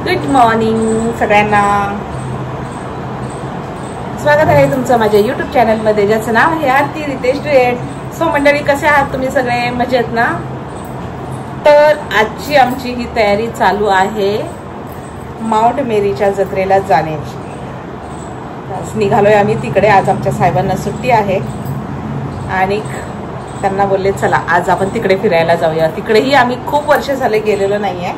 Good morning सगळ्यांना. स्वागत आहे तुमचं माझ्या यूट्यूब चॅनलमध्ये, ज्याचं नाव आहे आरती रितेश डुएट. सो मंडळी, कसे आहात तुम्ही सगळे? मजेत ना? तर आजची आमची ही तयारी चालू आहे माउंट मेरीच्या जत्रेला जाण्याची. निघालोय आम्ही तिकडे. आज आमच्या साहेबांना सुट्टी आहे आणि त्यांना बोलले चला आज आपण तिकडे फिरायला जाऊया. तिकडेही आम्ही खूप वर्ष झाले गेलेलो नाहीये.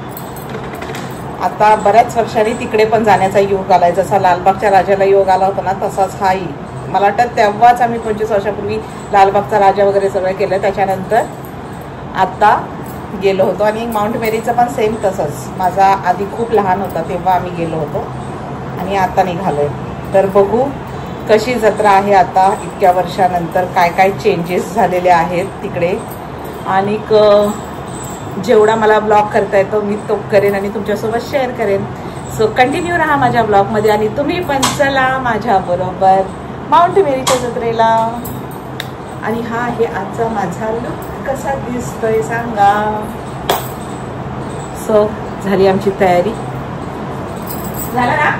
आता बऱ्याच वर्षांनी तिकडे पण जाण्याचा योग आलाय. जसा लालबागच्या राजाला योग आला होता ना, तसाच हाही. मला वाटतं तेव्हाच आम्ही 25 वर्षापूर्वी लालबागचा राजा वगैरे सगळं केलं. त्याच्यानंतर आता गेलो होतो. आणि माउंट मेरीचं पण सेम तसंच. माझा आधी खूप लहान होता तेव्हा आम्ही गेलो होतो आणि आता निघालोय. तर बघू कशी जत्रा आहे आता इतक्या वर्षानंतर, काय काय चेंजेस झालेले आहेत तिकडे. आणि जेवढा मला ब्लॉग करता येतो मी तो करेन आणि तुमच्यासोबत शेअर करेन. सो कंटिन्यू राहा माझ्या ब्लॉगमध्ये आणि तुम्ही पण चला माझ्याबरोबर माउंट मेरीच्या जत्रेला. आणि हा आहे आजचा माझा लुक. कसा दिसतोय सांगा. सो झाली आमची तयारी. झाला ना?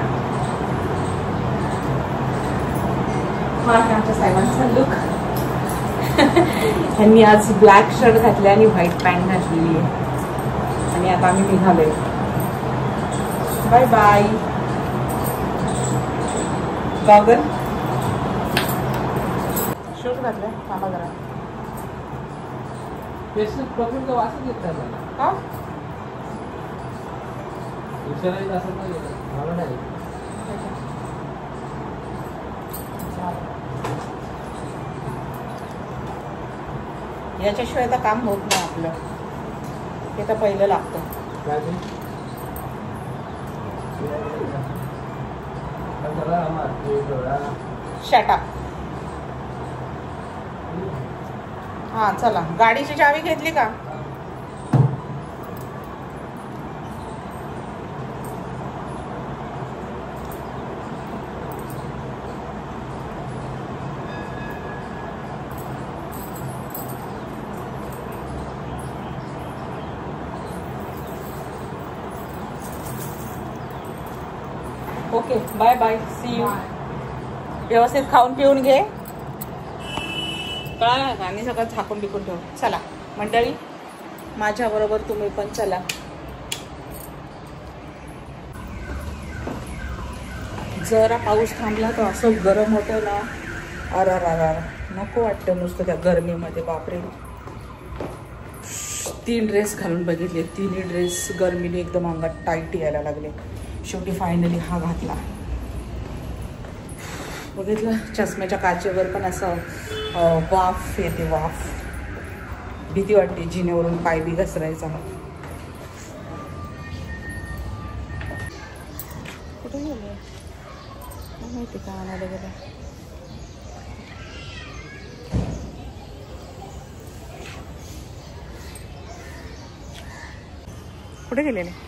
आमच्या साहेबांचा लुक. यांनी आज ब्लॅक शर्ट घातले आणि व्हाईट पॅन्ट घातलेली आहे. आणि आता आम्ही निघालोय. Bye bye. गॉगल शूज घातलाय. थांबा जरा. याच्याशिवाय तर काम होत नाही आपलं. हे तर पहिलं लागतं. Shut up. हा चला. गाडीची चावी घेतली का? Okay bye bye. See you. व्यवस्थित खाऊन पिऊन घे, कळालं का? आणि सगळं झाकून बिकून ठेव. चला मंडळी, माझ्याबरोबर तुम्ही पण चला. जरा पाऊस थांबला तर असं गरम होतं ना. अरा नको वाटतं नुसतं त्या गरमीमध्ये. बापरे, 3 ड्रेस घालून बघितले. 3 ड्रेस गरमीने एकदम अंगात टाईट यायला लागले. शेवटी फायनली हा घातला. बघितलं, चष्म्याच्या काचेवर पण असं वाफ येते. वाफ. भीती वाटते जिन्यावरून पाय बी घसरायचा. कुठे गेले माहिती का? आणायला गेला. कुठे गेलेले?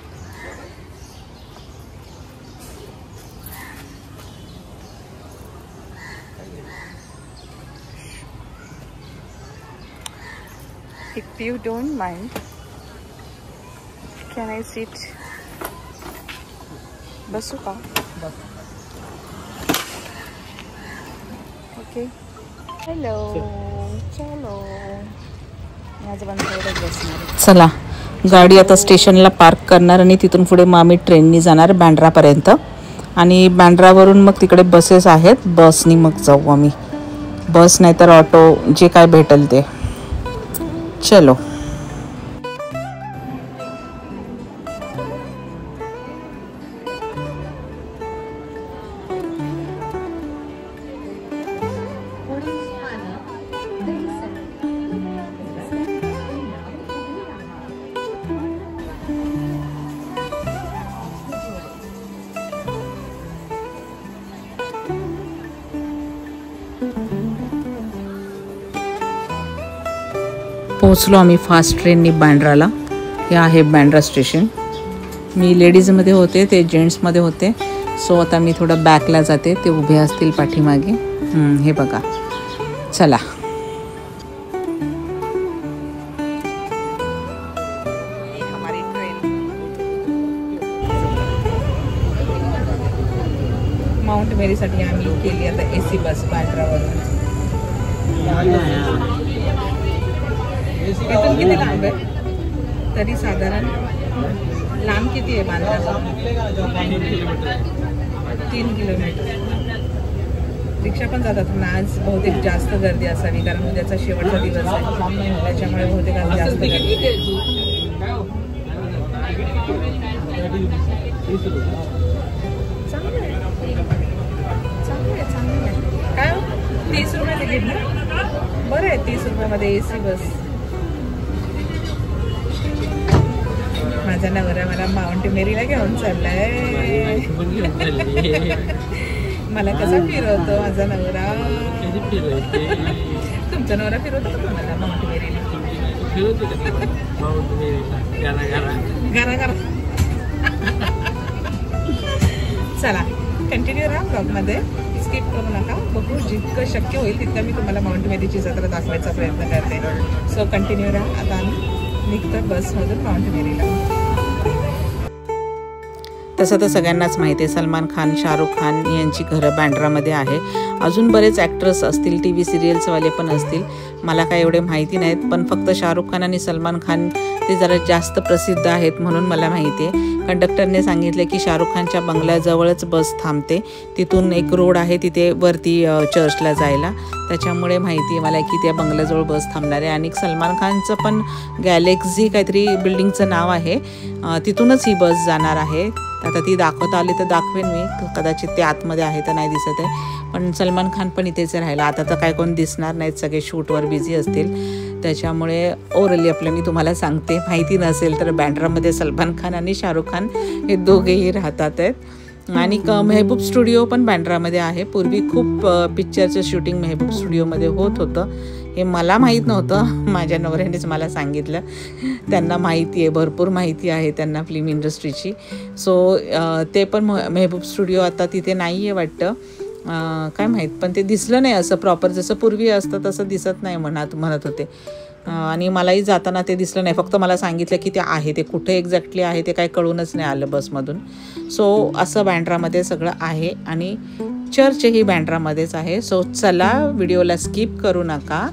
If you don't mind, can I sit? बसू का? ओके. हॅलो. चलो. चला, गाडी आता स्टेशनला पार्क करणार आणि तिथून पुढे मग आम्ही ट्रेननी जाणार बँड्रापर्यंत. आणि बँड्रावरून मग तिकडे बसेस आहेत. बसनी मग जाऊ आम्ही. बस नाही तर ऑटो, जे काय भेटेल ते. चलो. पोहोचलो आम्ही फास्ट ट्रेननी बँड्राला. हे आहे बँड्रा स्टेशन. मी लेडीजमध्ये होते, ते जेंट्समध्ये होते. सो आता मी थोडं बॅकला जाते. ते उभे असतील पाठीमागे. हे बघा. चला. माउंट मेरीसाठी आम्ही केली आता AC बस बांद्रावरून. इथून किती लांब आहे तरी साधारण? लांब किती आहे बांद्रापासून? 3 किलोमीटर. रिक्षा पण जातात ना. आज बहुतेक जास्त गर्दी असावी कारण उद्याचा शेवटचा दिवस आहे, त्याच्यामुळे बहुतेक आज जास्त गर्दी. चांगलं आहे. काय 30 रुपये तिकीट ना? बरं आहे 30 रुपयामध्ये AC बस. माझा नवरा मला माउंट मेरीला घेऊन चाललाय. मला कसा फिरवतो माझा नवरा. तुमचा नवरा फिरवतो का तुम्हाला माउंट मेरीला? घरा घरा. चला कंटिन्यू राहा ब्लॉगमध्ये, स्किप करू नका. बघू जितकं शक्य होईल तितकं मी तुम्हाला माउंट मेरीची जत्रा दाखवायचा प्रयत्न करते. सो कंटिन्यू राहा. आता आम्ही निघतो बसमधून माउंट मेरीला. तसं तर सगळ्यांनाच माहिती आहे सलमान खान, शाहरुख खान यांची घरं बँड्रामध्ये आहे. अजून बरेच ॲक्टर्स असतील, TV सिरियल्सवाले पण असतील, मला काय एवढे माहिती नाहीत. पण फक्त शाहरुख खान आणि सलमान खान ते जरा जास्त प्रसिद्ध आहेत म्हणून मला माहिती आहे. कंडक्टरने सांगितले की शाहरुख खानच्या बंगल्याजवळच बस थांबते, तिथून एक रोड आहे तिथे वरती चर्चला जायला, त्याच्यामुळे माहिती आहे मला की त्या बंगल्याजवळ बस थांबणार आहे. आणि सलमान खानचं पण गॅलेक्झी काहीतरी बिल्डिंगचं नाव आहे, तिथूनच ही बस जाणार आहे. आता ती दाखवता आली तर दाखवेन मी, कदाचित ते आतमध्ये आहे तर नाही दिसत आहे. पण सलमान खान पण इथेच राहिला. आता तर काय कोण दिसणार नाहीत, सगळे शूटवर बिझी असतील, त्याच्यामुळे ओरली आपलं मी तुम्हाला सांगते. माहिती नसेल तर बँड्रामध्ये सलमान खान आणि शाहरुख खान हे दोघेही राहतात आहेत. आणि मेहबूब स्टुडिओ पण बँड्रामध्ये आहे. पूर्वी खूप पिक्चरचं शूटिंग मेहबूब स्टुडिओमध्ये होत होतं. हे मला माहीत नव्हतं, माझ्या नवऱ्यानेच मला सांगितलं. त्यांना माहिती आहे, भरपूर माहिती आहे त्यांना फिल्म इंडस्ट्रीची. सो ते पण मेहबूब स्टुडिओ आता तिथे नाही आहे वाटतं, काय माहीत. पण ते दिसलं नाही असं प्रॉपर, जसं पूर्वी असतं तसं दिसत नाही म्हणत होते. आणि मलाही जाताना ते दिसलं नाही, फक्त मला सांगितलं की ते आहे. ते कुठे एक्झॅक्टली आहे ते काय कळूनच नाही आलं बसमधून. सो असं बँड्रामध्ये सगळं आहे आणि चर्चही बँड्रामध्येच आहे. सो चला, व्हिडिओला स्किप करू नका,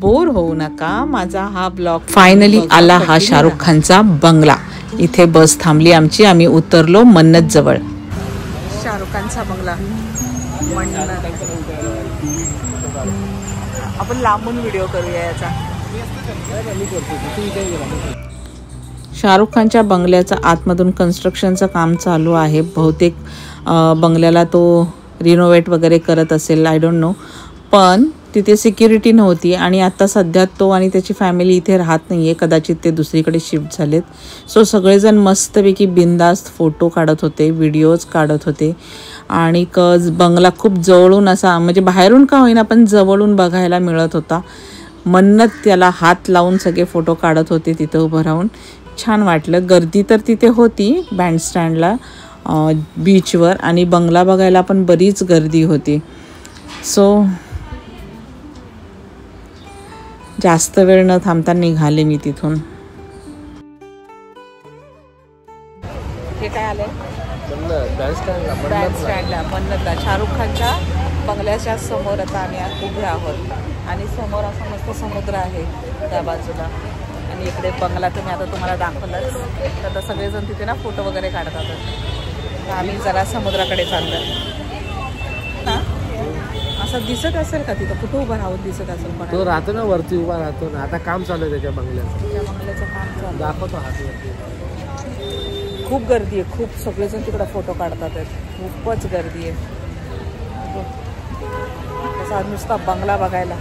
बोर होऊ नका. माझा हा ब्लॉग फायनली आला, हा शाहरुख खानचा बंगला. इथे बस थांबली आमची, आम्ही उतरलो मन्नत जवळ. शाहरुख खानचा बंगला मन्नत. आपण लांबून व्हिडिओ करूया याचा. शाहरुख खानच्या बंगल्याचं आतमधून कन्स्ट्रक्शनचं काम चालू आहे. बहुतेक बंगल्याला तो रिनोव्हेट वगैरे करत असेल, आय डोंट नो. पण तिथे सिक्युरिटी नव्हती आणि आता सध्या तो आणि त्याची फॅमिली इथे राहत नाही आहे, कदाचित ते दुसरीकडे शिफ्ट झालेत. सो सगळेजण मस्तपैकी बिंदास्त फोटो काढत होते, व्हिडिओज काढत होते. आणि बंगला खूप जवळून असा, म्हणजे बाहेरून का होईना पण जवळून बघायला मिळत होता. मन्नत त्याला हात लावून सगळे फोटो काढत होते तिथं उभं राहून. छान वाटलं. गर्दी तर तिथे होती बँडस्टँडला, बीचवर, आणि बंगला बघायला पण बरीच गर्दी होती. सो जास्त वेळ न थांबता निघाले मी तिथून. हे काय आलंय? बँडस्टँडला मन्नतला शाहरुख खानच्या बंगल्याच्या समोर आता आम्ही उभे आहोत. आणि समोर असा मस्त समुद्र आहे त्या बाजूला, आणि इकडे बंगला तुम्ही आता तुम्हाला दाखवलंच. तर आता सगळेजण तिथे ना फोटो वगैरे काढतात. तर आम्ही जरा समुद्राकडे चाललो. हां, असं दिसत असेल का तिथं? कुठं उभं राहून दिसत असेल? पण तो राहतो ना वरती उभा राहतो ना. आता काम चालू आहे त्याच्या बंगल्याचं. त्या बंगल्याचं काम चालू दाखवतो हातवरती. खूप गर्दी आहे, खूप. सगळेजण तिकडं फोटो काढतात आहेत, खूपच गर्दी आहे. तसा नुसता बंगला बघायला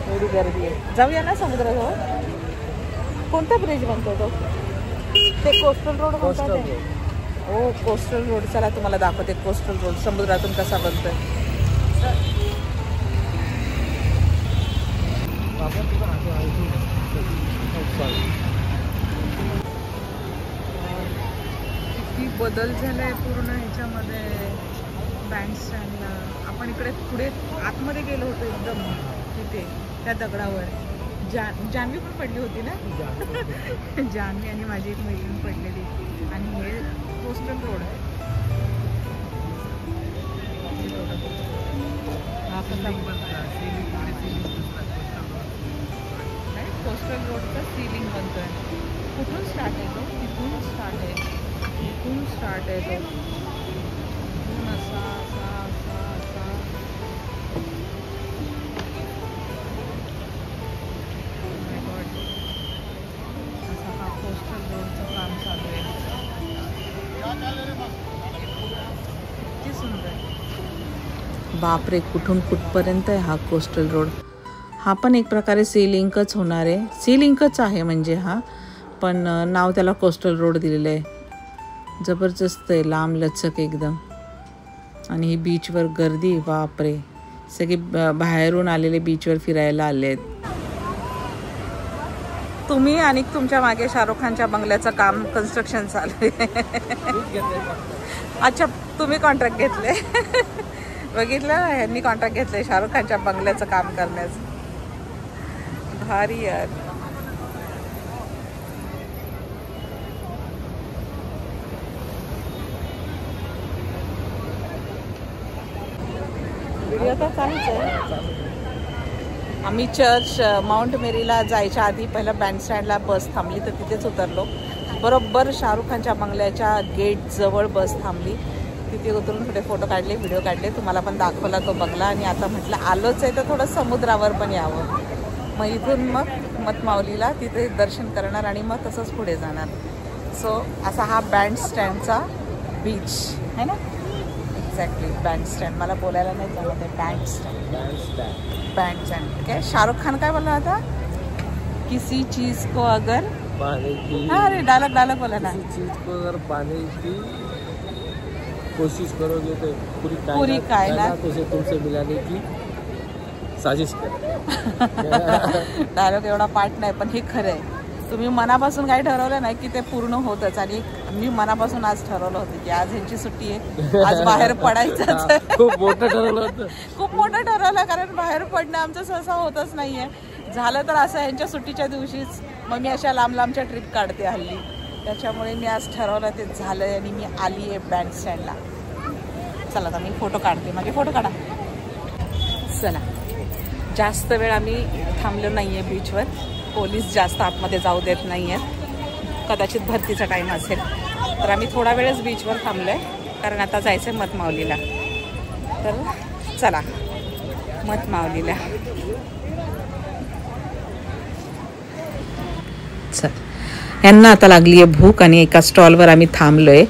एवढी गर्दी आहे. जाऊया ना समुद्राजवळ. कोणता ब्रिज बनतो तो? ते कोस्टल रोड म्हणतात. हो, कोस्टल रोड. चला तुम्हाला दाखवते कोस्टल रोड समुद्रातून कसा बनतोय. किती बदल झालाय पूर्ण ह्याच्यामध्ये बँडस्टँडला. आपण इकडे पुढे आतमध्ये गेलो होतो एकदम तिथे त्या दगडावर. जान्हवी पण पडली होती ना. जान्हवी आणि माझी एक मैत्रीण पडलेली. आणि हे कोस्टल रोड आहे. हा कसा कोस्टल रोडचा सीलिंग बनतोय. कुठून स्टार्ट आहे तो? इथून स्टार्ट आहे. इथून स्टार्ट आहे तो. इथून असा असा असा असा. माय गॉड. असा हा कोस्टल रोडचं काम चालू आहे. किती सुंदर. बापरे, कुठून कुठपर्यंत आहे हा कोस्टल रोड. हा पण एक प्रकारे सीलिंकच होणार आहे. सीलिंकच आहे म्हणजे हा, पण नाव त्याला कोस्टल रोड दिलेलं आहे. जबरदस्त आहे, लांब लचक एकदम. आणि ही बीचवर गर्दी, बापरे, सगळे बाहेरून आलेले बीचवर फिरायला आले आहेत. तुम्ही आणि तुमच्या मागे शाहरुख खानच्या बंगल्याचं काम, कन्स्ट्रक्शन चालू आहे. अच्छा, तुम्ही कॉन्ट्रॅक्ट घेतले. बघितलं, यांनी कॉन्ट्रॅक्ट घेतलंय शाहरुख खानच्या बंगल्याचं काम करण्याचं. भारी यार. व्हिडिओ तर चालूच आहे. आम्ही चर्च माउंट मेरीला जायच्या आधी पहिला बँडस्टँडला बस थांबली, तर तिथेच उतरलो. बरोबर शाहरुख खानच्या बंगल्याच्या गेट जवळ बस थांबली. तिथे उतरून थोडे फोटो काढले, व्हिडिओ काढले, तुम्हाला पण दाखवला तो बंगला. आणि आता म्हटलं आलोच आहे तर थोडं समुद्रावर पण यावं. मग इथून मग मतमावलीला तिथे दर्शन करणार आणि मग तसंच पुढे जाणार. सो असा हा बँडस्टँडचा बीच आहे ना. एक्झॅक्टली बँडस्टँड. मला बोलायला नाही जमत आहे. बँडस्टँड. काय शाहरुख खान काय बोलला आता? किसी चीज को अगर हाँ, अरे डायलॉग बोला ना. चीज को अगर पाने की कोशिश करोगे तो पूरी कायनात उसे तुमसे मिलाने की साजिश कर. डायलॉग एवढा पाठ नाही, पण हे खरं आहे. तुम्ही मनापासून काय ठरवलं नाही की ते पूर्ण होतच. आणि मी मनापासून आज ठरवलं होतं की आज ह्यांची सुट्टी आहे, आज बाहेर पडायचंच. खूप मोठं ठरवलं होतं. खूप मोठं ठरवलं, कारण बाहेर पडणं आमचं सहसा होतच नाहीये. झालं तर असं ह्यांच्या सुट्टीच्या दिवशीच. मग मी अशा लांब लांबच्या ट्रिप काढते हल्ली, त्याच्यामुळे मी आज ठरवलं ते झालं आणि मी आली आहे बँडस्टँडला. चला आता मी फोटो काढते. माझे फोटो काढा. चला, जास्त वेळ आम्ही थांबलो नाही आहे बीचवर. पोलीस जास्त आतमध्ये जाऊ देत नाही आहेत. कदाचित भरतीचा टाईम असेल तर आम्ही थोडा वेळच बीचवर थांबलो आहे, कारण आता जायचं आहे मतमावलीला. तर चला मतमावलीला. चल, यांना आता लागली आहे भूक आणि एका स्टॉलवर आम्ही थांबलो आहे.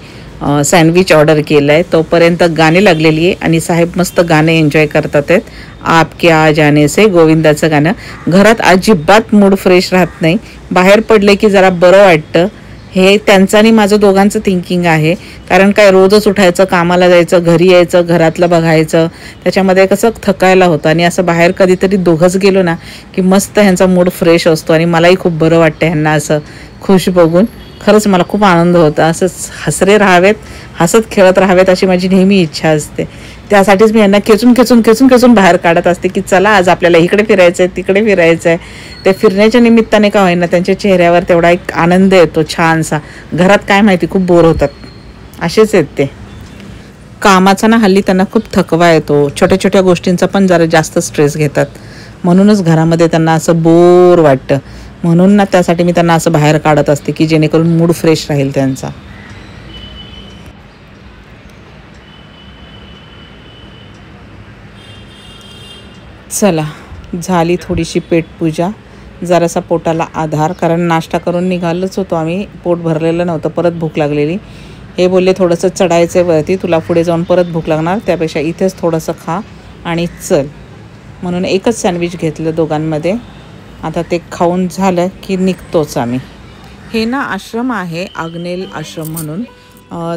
सँडविच ऑर्डर केलं आहे. तोपर्यंत गाणी लागलेली आहे आणि साहेब मस्त गाणे एन्जॉय करतात आहेत. आपके आ जाने से गोविंदाचं गाणं. घरात अजिबात मूड फ्रेश राहत नाही, बाहेर पडले की जरा बरं वाटतं. हे त्यांचं आणि माझं दोघांचं थिंकिंग आहे. कारण काय, रोजच उठायचं, कामाला जायचं, घरी यायचं, घरातलं बघायचं, त्याच्यामध्ये कसं थकायला होतं. आणि असं बाहेर कधीतरी दोघंच गेलो ना की मस्त ह्यांचा मूड फ्रेश असतो. आणि मलाही खूप बरं वाटतं ह्यांना असं खुश बघून. खरंच मला खूप आनंद होता. असंच हसरे राहावेत, हसत खेळत राहावेत अशी माझी नेहमी इच्छा असते. त्यासाठीच मी यांना खेचून बाहेर काढत असते की चला आज आपल्याला इकडे फिरायचं आहे, तिकडे फिरायचं आहे. ते फिरण्याच्या निमित्ताने का होईना त्यांच्या चेहऱ्यावर तेवढा एक आनंद येतो छानसा. घरात काय माहिती खूप बोर होतात, असेच आहेत ते. कामाचा ना हल्ली त्यांना खूप थकवा येतो. छोट्या छोट्या गोष्टींचा पण जरा जास्त स्ट्रेस घेतात. म्हणूनच घरामध्ये त्यांना असं बोर वाटतं. म्हणून ना त्यासाठी मी त्यांना असं बाहेर काढत असते की जेणेकरून मूड फ्रेश राहील त्यांचा. चला, झाली थोडीशी पेटपूजा, जरासा पोटाला आधार. कारण नाश्ता करून निघालोच होतो आम्ही, पोट भरलेलं नव्हतं, परत भूक लागलेली. हे बोलले थोडंसं चढायचं आहे वरती, तुला पुढे जाऊन परत भूक लागणार, त्यापेक्षा इथेच थोडंसं खा आणि चल. म्हणून एकच सँडविच घेतलं दोघांमध्ये. आता ते खाऊन झालं की निघतोच आम्ही. हे ना आश्रम आहे, आग्नेल आश्रम म्हणून.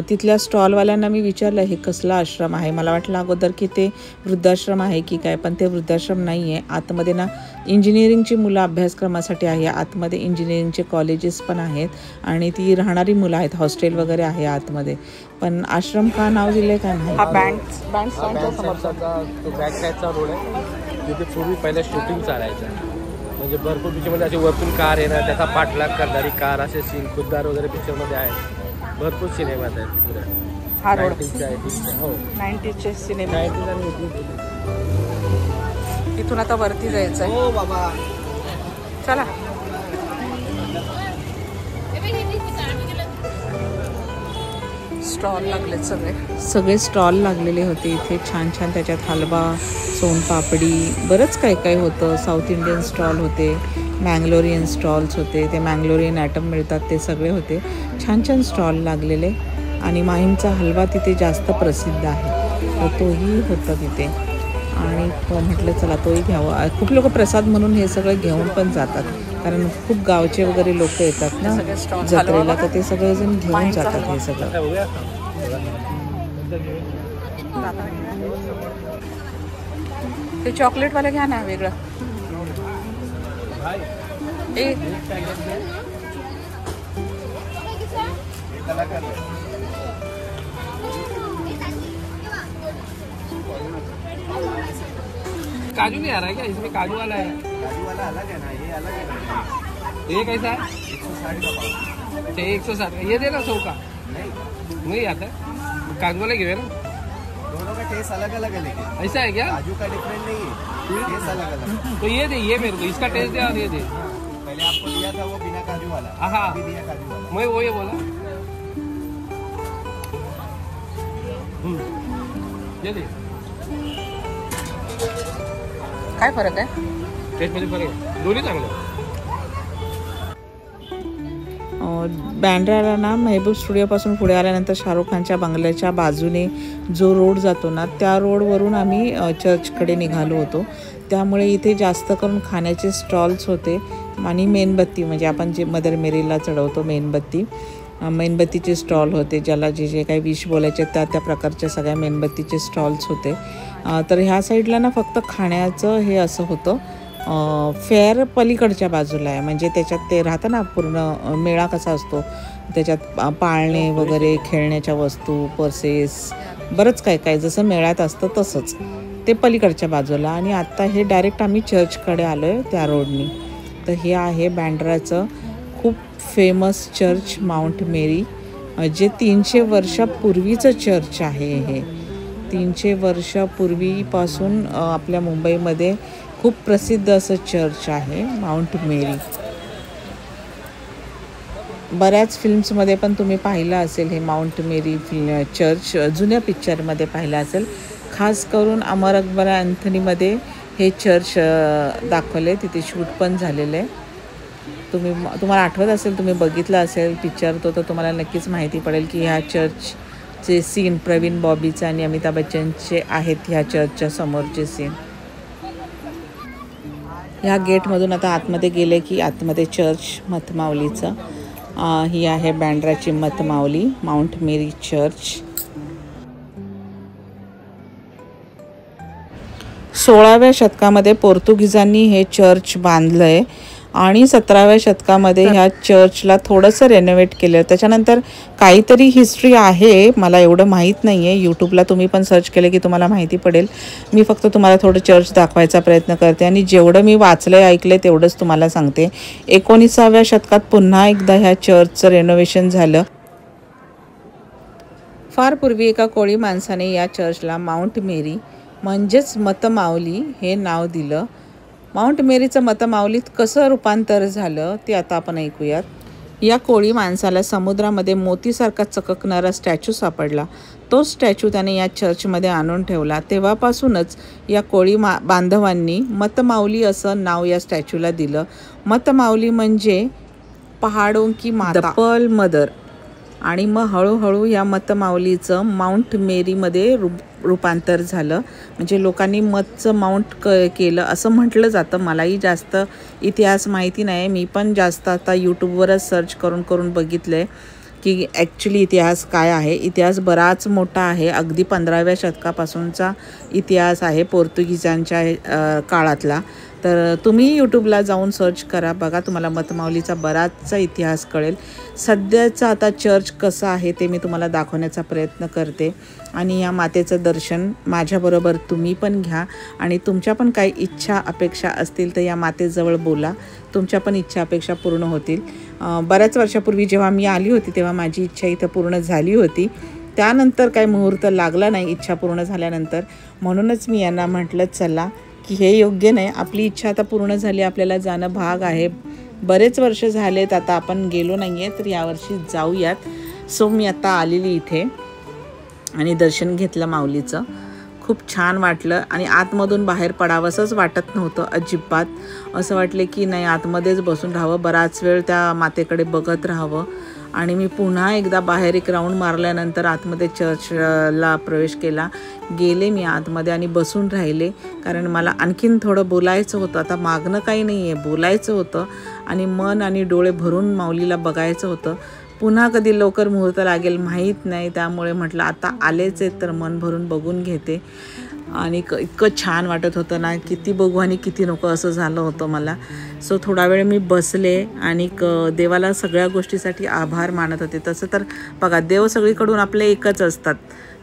तिथल्या स्टॉलवाल्यांना मी विचारलं हे कसला आश्रम आहे. मला वाटलं अगोदर की ते वृद्धाश्रम आहे की काय, पण ते वृद्धाश्रम नाही आहे. आतमध्ये ना इंजिनिअरिंगची मुलं अभ्यासक्रमासाठी आहे. आतमध्ये इंजिनिअरिंगचे कॉलेजेस पण आहेत आणि ती राहणारी मुलं आहेत, हॉस्टेल वगैरे आहे आतमध्ये. पण आश्रम का नाव दिले काय नाही. हा बँक तो बॅक साईडचा रोड आहे. तिथे पूर्वी पहिल्या शूटिंग चालायचं, म्हणजे भरपूर पिक्चरमध्ये असे वरतून कार येणार, त्याचा पाठलाग करणारी कार, असे सीन खुद्दार वगैरे पिक्चरमध्ये आहेत. भरपूर सिनेमात आहेत पुढे. हा रोड 90चे हो 90चे सिनेमे 90 आणि 80. इथून आता वरती जायचं आहे. हो बाबा चला. स्टॉल लागले सगळे स्टॉल लागलेले होते इथे. छान छान त्याच्यात हलवा, सोनपापडी, बरंच काय काय होतं. साऊथ इंडियन स्टॉल होते, मँगलोरियन स्टॉल्स होते, ते मँगलोरियन ॲटम मिळतात ते सगळे होते. छान छान स्टॉल लागलेले. आणि माहीमचा हलवा तिथे जास्त प्रसिद्ध आहे, तर तोही होता तिथे. आणि म्हटलं चला तोही घ्यावा. खूप लोक प्रसाद म्हणून हे सगळं घेऊन पण जातात, कारण खूप गावचे वगैरे लोक येतात ना जत्रेला, तर ते सगळेजण घेऊन जातात हे सगळं. ते चॉकलेटवाले घ्या ना वेगळं. काजू नहीं आ रहा है क्या? इसमें काजू वाला है. काजू वाला अलग है ना, ये अलग है ना. ये कैसा है? 160 का पाव. अच्छा 160. ये देना 100 का. नहीं आता है. काजू वाला घेवे ना. दोनों का टेस्ट अलग अलग है, लेकिन ऐसा है क्या? काजू का डिफरेंट नहीं है, टेस्ट अलग अलग. तो ये दे, ये मेरे को इसका टेस्ट दे और ये दे. पहले आपको दिया था वो बिना काजू वाला. हाँ दिया काजू वाला. मैं वो ये बोला. ये दे. काय फरक आहे? टेस्टमध्ये फरक आहे, दोन्ही चांगलं. बँड्राला ना मेहबूब स्टुडिओपासून पुढे आल्यानंतर शाहरुख खानच्या बंगल्याच्या बाजूने जो रोड जातो ना, त्या रोडवरून आम्ही चर्चकडे निघालो होतो. त्यामुळे इथे जास्त करून खाण्याचे स्टॉल्स होते आणि मेणबत्ती, म्हणजे आपण जे मदर मेरीला चढवतो मेणबत्तीचे स्टॉल होते. ज्याला जे जे काही विश बोलायचे त्या त्या प्रकारच्या सगळ्या मेणबत्तीचे स्टॉल्स होते. तर ह्या साईडला ना फक्त खाण्याचं हे असं होतं. फेअर पलीकडच्या बाजूला आहे, म्हणजे त्याच्यात ते राहतं ना पूर्ण मेळा कसा असतो, त्याच्यात पाळणे वगैरे, खेळण्याच्या वस्तू, पर्सेस, बरंच काय काय जसं मेळ्यात असतं तसंच ते पलीकडच्या बाजूला. आणि आत्ता हे डायरेक्ट आम्ही चर्चकडे आलो आहे त्या रोडनी. तर हे आहे बँड्राचं खूप फेमस चर्च माउंट मेरी, जे 300 वर्षापूर्वीचं चर्च आहे. हे 300 वर्षापूर्वीपासून आपल्या मुंबईमध्ये खूप प्रसिद्ध असं चर्च आहे माउंट मेरी. बऱ्याच फिल्म्समध्ये पण तुम्ही पाहिलं असेल हे माउंट मेरी चर्च, जुन्या पिक्चरमध्ये पाहिलं असेल. खास करून अमर अकबर अँथनीमध्ये हे चर्च दाखवले, तिथे शूट पण झालेलं आहे. तुम्हाला आठवत असेल, तुम्ही बघितलं असेल पिक्चर तर तुम्हाला नक्कीच माहिती पडेल की ह्या चर्चचे सीन प्रवीण बॉबीचे आणि अमिताभ बच्चनचे आहेत. ह्या चर्चच्या समोरचे सीन. ह्या गेटमधून आता आतमध्ये गेले की आतमध्ये चर्च मतमावलीचं. ही आहे बँड्राची मतमावली, माउंट मेरी चर्च. 16व्या शतकामध्ये पोर्तुगीजांनी हे चर्च बांधलं आहे आणि 17व्या शतकामध्ये ह्या चर्चला थोडंसं रेनोव्हेट केलं. त्याच्यानंतर काहीतरी हिस्ट्री आहे, मला एवढं माहीत नाही आहे. यूट्यूबला तुम्ही पण सर्च केलं की तुम्हाला माहिती पडेल. मी फक्त तुम्हाला थोडं चर्च दाखवायचा प्रयत्न करते आणि जेवढं मी वाचलं ऐकलं तेवढंच तुम्हाला सांगते. 19व्या शतकात पुन्हा एकदा ह्या चर्चचं रेनोव्हेशन झालं. फार पूर्वी एका कोळी माणसाने या चर्चला माउंट मेरी म्हणजेच मतमावली हे नाव दिलं. माउंट मेरीचं मतमावलीत कसं रूपांतर झालं ते आता आपण ऐकूयात. या कोळी माणसाला समुद्रामध्ये मोतीसारखा चककणारा स्टॅच्यू सापडला. तो स्टॅच्यू त्याने या चर्चमध्ये आणून ठेवला. तेव्हापासूनच या कोळी बांधवांनी मतमावली असं नाव या स्टॅच्यूला दिलं. मतमावली म्हणजे पहाडों की माता, पर्ल मदर. आणि मग हळूहळू या मतमावलीचं माउंट मेरीमध्ये रूपांतर झालं. म्हणजे लोकांनी मतचं माउंट केलं असं म्हटलं जातं. मलाही जास्त इतिहास माहिती नाही, मी पण जास्त आता यूट्यूबवरच सर्च करून बघितलं आहे की ॲक्च्युली इतिहास काय आहे. इतिहास बराच मोठा आहे, अगदी 15व्या शतकापासूनचा इतिहास आहे पोर्तुगीजांच्या काळातला. तर तुम्ही यूट्यूबला जाऊन सर्च करा, बघा, तुम्हाला मतमावलीचा बराचसा इतिहास कळेल. सध्याचं आता चर्च कसं आहे ते मी तुम्हाला दाखवण्याचा प्रयत्न करते. आणि या मातेचं दर्शन माझ्याबरोबर तुम्ही पण घ्या. आणि तुमच्या पण काही इच्छा अपेक्षा असतील तर या मातेजवळ बोला, तुमच्या पण इच्छा अपेक्षा पूर्ण होतील. बऱ्याच वर्षापूर्वी जेव्हा मी आली होती तेव्हा माझी इच्छा इथं पूर्ण झाली होती. त्यानंतर काही मुहूर्त लागला नाही इच्छा पूर्ण झाल्यानंतर. म्हणूनच मी यांना म्हटलं चला की हे योग्य नाही, आपली इच्छा आता पूर्ण झाली, आपल्याला जाणं भाग आहे. बरेच वर्ष झालेत आता आपण गेलो नाही आहे, तर यावर्षी जाऊयात. सो मी आता आलेली इथे आणि दर्शन घेतलं माऊलीचं. खूप छान वाटलं आणि आतमधून बाहेर पडावंसंच वाटत नव्हतं अजिबात. असं वाटले की नाही आतमध्येच बसून राहावं, बराच वेळ त्या मातेकडे बघत राहावं. आणि मी पुन्हा एकदा बाहेर एक राऊंड मारल्यानंतर आतमध्ये चर्चला प्रवेश केला. गेले मी आतमध्ये आणि बसून राहिले, कारण मला आणखीन थोडं बोलायचं होतं. आता मागणं काही नाही आहे, बोलायचं होतं आणि मन आणि डोळे भरून माऊलीला बघायचं होतं. पुन्हा कधी लवकर मुहूर्त लागेल माहीत नाही, त्यामुळे म्हटलं आता आलेच आहेत तर मन भरून बघून घेते. आणि इतकं छान वाटत होतं ना, किती बघू आणि किती नको असं झालं होतं मला. सो थोडा वेळ मी बसले आणि देवाला सगळ्या गोष्टीसाठी आभार मानत होते. तसं तर बघा, देव सगळीकडून आपले एकच असतात,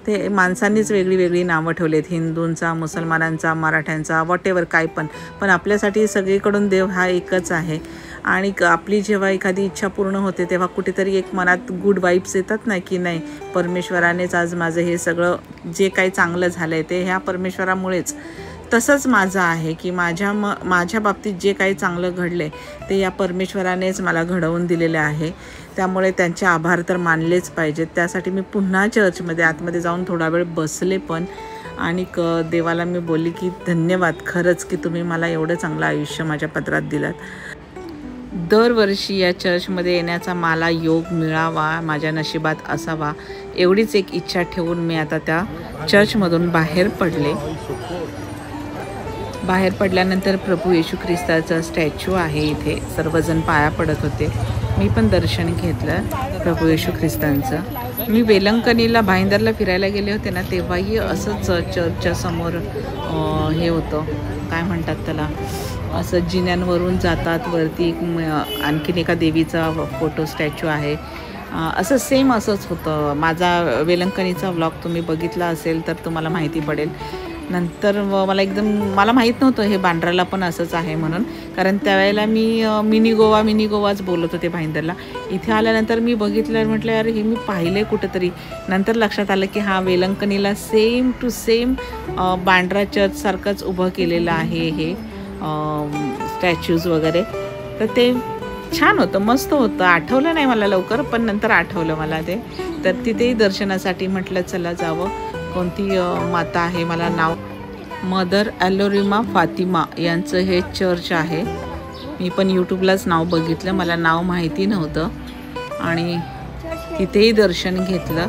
ते माणसांनीच वेगळी वेगळी नावं ठेवलेत, हिंदूंचा, मुसलमानांचा, मराठ्यांचा, वॉटेवर काय पण आपल्यासाठी सगळीकडून देव हा एकच आहे. आणि आपली जेव्हा एखादी इच्छा पूर्ण होते तेव्हा कुठेतरी एक मनात गुड वाईब्स येतात ना, की नाही परमेश्वरानेच आज माझं हे सगळं जे काही चांगलं झालं आहे ते ह्या परमेश्वरामुळेच. तसंच माझं आहे की माझ्या बाबतीत जे काही चांगलं घडलं आहे ते या परमेश्वरानेच मला घडवून दिलेलं आहे. त्यामुळे त्यांचे आभार तर मानलेच पाहिजेत. त्यासाठी मी पुन्हा चर्चमध्ये आतमध्ये जाऊन थोडा वेळ बसले पण, आणि देवाला मी बोलली की धन्यवाद खरंच की तुम्ही मला एवढं चांगलं आयुष्य माझ्या पदरात दिलात. दरवर्षी या चर्चमध्ये येण्याचा मला योग मिळावा, माझ्या नशिबात असावा, एवढीच एक इच्छा ठेवून मी आता त्या चर्चमधून बाहेर पडले. बाहेर पडल्यानंतर प्रभू येशू ख्रिस्ताचा स्टॅच्यू आहे इथे, सर्वजण पाया पडत होते. मी पण दर्शन घेतलं प्रभू येशू ख्रिस्तांचं. मी वेलंकणीला भाईंदरला फिरायला गेले होते ना, तेव्हाही असंच चर्चच्या समोर हे होतं, काय म्हणतात त्याला, असं जिन्यांवरून जातात वरती, आणखीन एका देवीचा फोटो स्टॅच्यू आहे. असं सेम असंच होतं. माझा वेलंकणीचा व्लॉग तुम्ही बघितला असेल तर तुम्हाला माहिती पडेल. नंतर मला माहीत नव्हतं हे बांद्राला पण असंच आहे म्हणून, कारण त्यावेळेला मी मिनी गोवाच बोलत होते भाईंदरला. इथे आल्यानंतर मी बघितलं, म्हटलं अरे हे मी पाहिले कुठंतरी. नंतर लक्षात आलं की हा वेलंकणीला सेम टू सेम बांद्रा चर्चसारखंच उभं केलेलं आहे हे स्टॅच्यूज वगैरे. तर ते छान होतं, मस्त होतं. आठवलं नाही मला लवकर, पण नंतर आठवलं मला ते. तर तिथेही दर्शनासाठी म्हटलं चला जावं. कोणती माता आहे, मला नाव, मदर ॲलोरिमा फातिमा यांचं हे चर्च आहे. मी पण यूट्यूबलाच नाव बघितलं, मला नाव माहिती नव्हतं आणि तिथेही दर्शन घेतलं.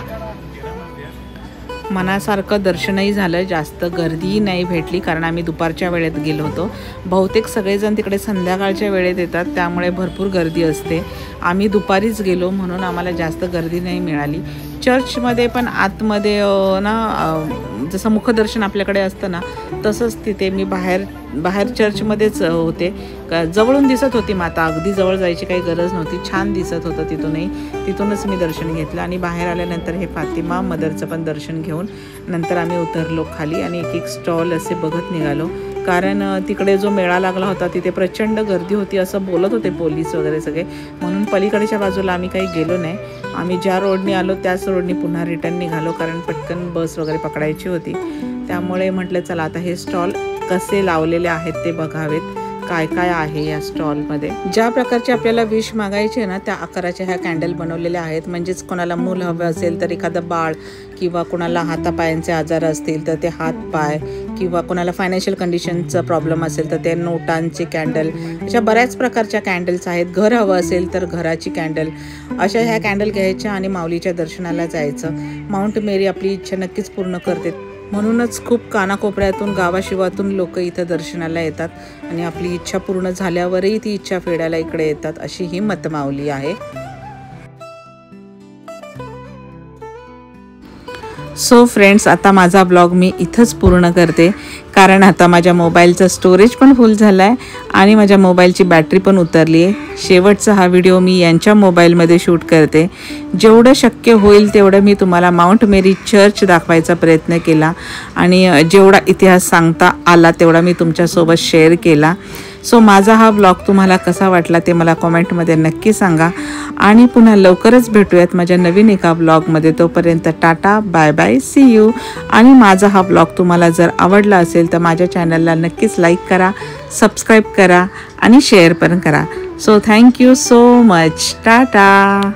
मनासारखं दर्शनही झालं, जास्त गर्दीही नाही भेटली, कारण आम्ही दुपारच्या वेळेत गेलो होतो. बहुतेक सगळेजण तिकडे संध्याकाळच्या वेळेत येतात, त्यामुळे भरपूर गर्दी असते. आम्ही दुपारीच गेलो म्हणून आम्हाला जास्त गर्दी नाही मिळाली. चर्चमध्ये पण आतमध्ये जसं मुखदर्शन आपल्याकडे असतं ना, तसंच तिथे मी बाहेर चर्चमध्येच होते. जवळून दिसत होती माता, अगदी जवळ जायची काही गरज नव्हती, छान दिसत होतं तिथूनच मी दर्शन घेतलं. आणि बाहेर आल्यानंतर हे फातिमा मदरचं पण दर्शन घेऊन नंतर आम्ही उतरलो खाली आणि एक स्टॉल असे बघत निघालो, कारण तिकडे जो मेळा लागला होता तिथे प्रचंड गर्दी होती असं बोलत होते पोलीस वगैरे सगळे. म्हणून पलीकडच्या बाजूला आम्ही काही गेलो नाही. आम्ही ज्या रोडनी आलो त्याच रोडनी पुन्हा रिटर्न निघालो, कारण पटकन बस वगैरे पकडायची होती. त्यामुळे म्हटलं चला आता हे स्टॉल कसे लावलेले आहेत ते बघावेत, काय काय आहे या स्टॉलमध्ये. ज्या प्रकारचे आपल्याला विश मागायचे ना त्या आकाराच्या ह्या कॅन्डल बनवलेल्या आहेत. म्हणजेच कोणाला मूल हवं असेल तर एखादं बाळ, किंवा कोणाला हातापायांचे आजार असतील तर ते हात पाय, किंवा कोणाला फायनान्शियल कंडिशनचा प्रॉब्लेम असेल तर ते नोटांचे कॅन्डल, अशा बऱ्याच प्रकारच्या कॅन्डल्स आहेत. घर हवं असेल तर घराची कॅन्डल, अशा ह्या कॅन्डल घ्यायच्या आणि माऊलीच्या दर्शनाला जायचं. माउंट मेरी आपली इच्छा नक्कीच पूर्ण करते. म्हणूनच खूप कानाकोपऱ्यातून गावाशिवातून लोक इथं दर्शनाला येतात आणि आपली इच्छा पूर्ण झाल्यावरही ती इच्छा फेडायला इकडे येतात, अशी ही मतमाऊली आहे. सो फ्रेंड्स, आता माझा ब्लॉग मी इथंच पूर्ण करते, कारण आता माझ्या मोबाईलचं स्टोरेज पण फुल झालं आहे आणि माझ्या मोबाईलची बॅटरी पण उतरली आहे. शेवटचा हा व्हिडिओ मी यांच्या मोबाईलमध्ये शूट करते. जेवढं शक्य होईल तेवढं मी तुम्हाला माउंट मेरी चर्च दाखवायचा प्रयत्न केला आणि जेवढा इतिहास सांगता आला तेवढा मी तुमच्यासोबत शेअर केला. सो माझा हा ब्लॉग तुम्हाला कसा वाटला ते मला कॉमेंटमध्ये नक्की सांगा आणि पुन्हा लवकरच भेटूयात माझ्या नवीन एका ब्लॉगमध्ये. तोपर्यंत tata bye bye see you. आणि माझा हा ब्लॉग तुम्हाला जर आवडला असेल तर माझ्या चॅनलला नक्कीच लाईक करा, सबस्क्राईब करा आणि शेअर पण करा. So thank you so much. Tata.